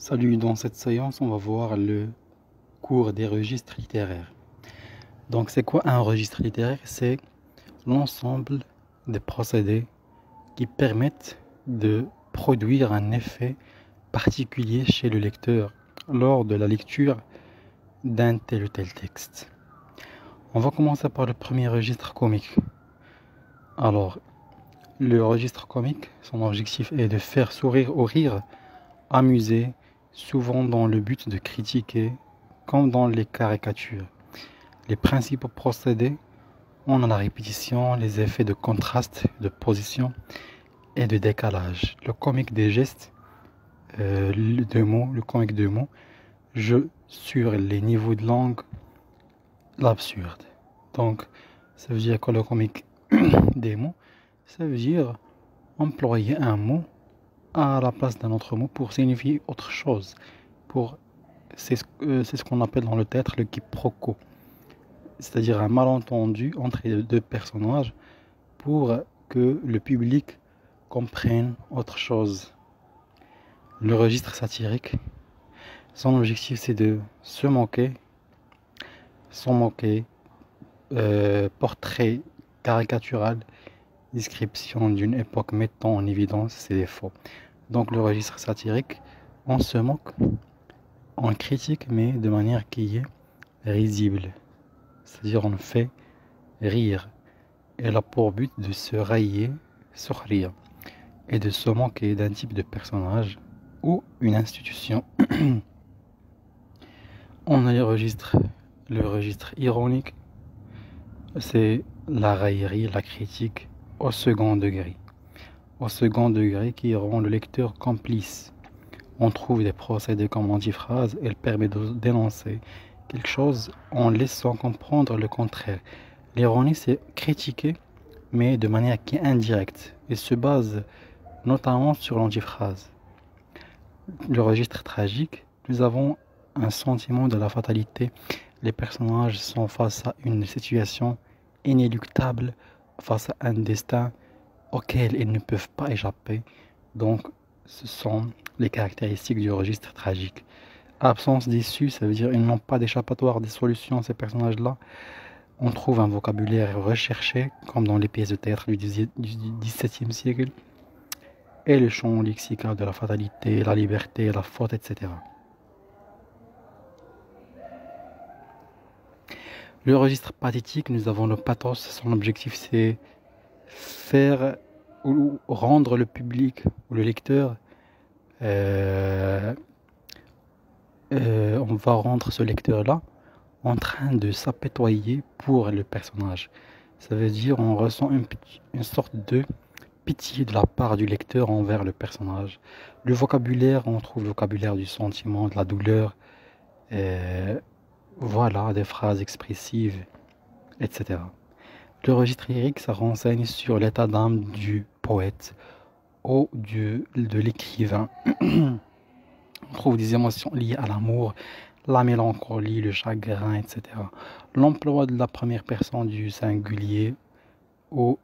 Salut, dans cette séance, on va voir le cours des registres littéraires. Donc, c'est quoi un registre littéraire? C'est l'ensemble des procédés qui permettent de produire un effet particulier chez le lecteur lors de la lecture d'un tel ou tel texte. On va commencer par le premier registre comique. Alors, le registre comique, son objectif est de faire sourire ou rire, amuser, souvent dans le but de critiquer, comme dans les caricatures. Les principaux procédés, on a la répétition, les effets de contraste, de position et de décalage. Le comique des gestes, le comique de mots, joue sur les niveaux de langue, l'absurde. Donc, ça veut dire que le comique des mots, ça veut dire employer un mot à la place d'un autre mot pour signifier autre chose. C'est ce qu'on appelle dans le théâtre le quiproquo, c'est-à-dire un malentendu entre les deux personnages pour que le public comprenne autre chose. Le registre satirique, son objectif c'est de se moquer, portrait caricatural, description d'une époque mettant en évidence ses défauts. Donc le registre satirique, on se moque, on critique, mais de manière qui est risible. C'est-à-dire on fait rire. Elle a pour but de se railler sur rire et de se moquer d'un type de personnage ou une institution. On a le registre ironique, c'est la raillerie, la critique au second degré. Au second degré qui rend le lecteur complice. On trouve des procédés comme antiphrase, elle permet de dénoncer quelque chose en laissant comprendre le contraire. L'ironie, c'est critiquer, mais de manière qui est indirecte, et se base notamment sur l'antiphrase. Le registre tragique, nous avons un sentiment de la fatalité. Les personnages sont face à une situation inéluctable, face à un destin auquel ils ne peuvent pas échapper. Donc, ce sont les caractéristiques du registre tragique. Absence d'issue, ça veut dire qu'ils n'ont pas d'échappatoire, des solutions, ces personnages-là. On trouve un vocabulaire recherché, comme dans les pièces de théâtre du XVIIe siècle, et le champ lexical de la fatalité, la liberté, la faute, etc. Le registre pathétique, nous avons le pathos, son objectif c'est faire ou rendre le public ou le lecteur, on va rendre ce lecteur-là en train de s'apitoyer pour le personnage. Ça veut dire on ressent une sorte de pitié de la part du lecteur envers le personnage. Le vocabulaire, on trouve le vocabulaire du sentiment, de la douleur, voilà, des phrases expressives, etc. Le registre lyrique, ça renseigne sur l'état d'âme du poète ou de l'écrivain. On trouve des émotions liées à l'amour, la mélancolie, le chagrin, etc. L'emploi de la première personne du singulier ou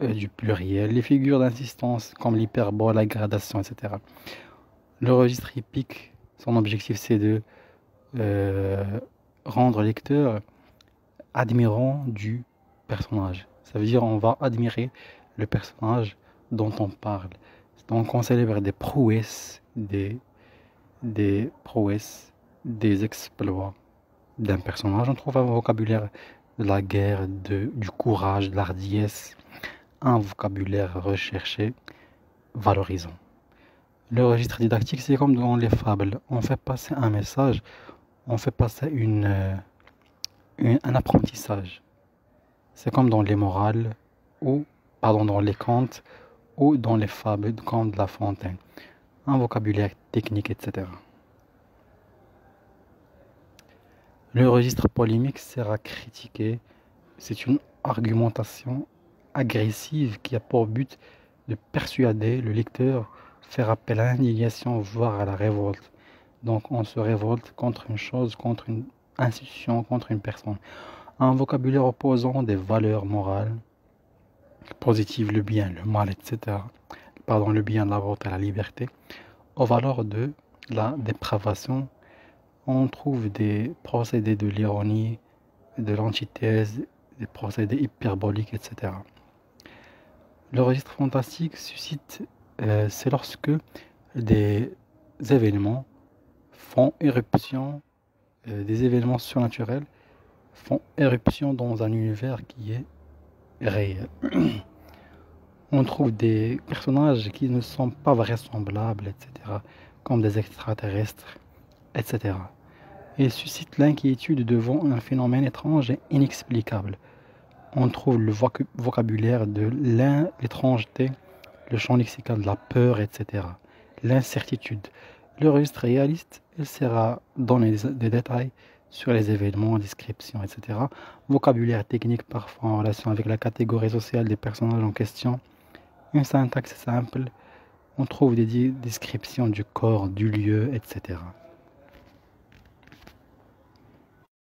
du pluriel, les figures d'insistance comme l'hyperbole, la gradation, etc. Le registre épique, son objectif c'est de rendre le lecteur admirant du personnage. Ça veut dire on va admirer le personnage dont on parle. Donc on célèbre des prouesses, des prouesses, des exploits d'un personnage. On trouve un vocabulaire de la guerre, du courage, de l'ardiesse, un vocabulaire recherché, valorisant. Le registre didactique, c'est comme dans les fables. On fait passer un message, on fait passer un apprentissage. C'est comme dans les morales, dans les contes, ou dans les fables, comme de La Fontaine. Un vocabulaire technique, etc. Le registre polémique sert à critiquer. C'est une argumentation agressive qui a pour but de persuader le lecteur, faire appel à l'indignation, voire à la révolte. Donc on se révolte contre une chose, contre une institution, contre une personne. Un vocabulaire opposant des valeurs morales, positives, le bien, le mal, etc. Pardon, le bien, la vôtre et la liberté, aux valeurs de la dépravation, on trouve des procédés de l'ironie, de l'antithèse, des procédés hyperboliques, etc. Le registre fantastique suscite, c'est lorsque des événements font éruption, des événements surnaturels font éruption dans un univers qui est réel. On trouve des personnages qui ne sont pas vraisemblables, etc., comme des extraterrestres, etc. Et suscite l'inquiétude devant un phénomène étrange et inexplicable. On trouve le vocabulaire de l'étrangeté, le champ lexical de la peur, etc. L'incertitude. Le registre réaliste, il sera donner des détails sur les événements, descriptions, etc. Vocabulaire technique parfois en relation avec la catégorie sociale des personnages en question. Une syntaxe simple. On trouve des descriptions du corps, du lieu, etc.